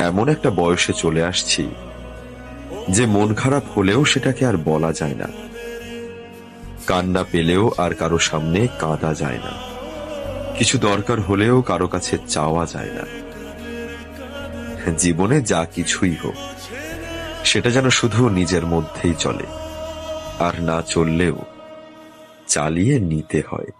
এমন একটা বয়সে চলে আসছি যে মন খারাপ হলেও সেটাকে আর বলা যায় না, কান্না পেলেও আর কারো সামনে কাঁদা যায় না, কিছু দরকার হলেও কারো কাছে চাওয়া যায় না। জীবনে যা কিছুই হোক সেটা যেন শুধু নিজের মধ্যেই চলে, আর না চললেও চালিয়ে নিতে হয়।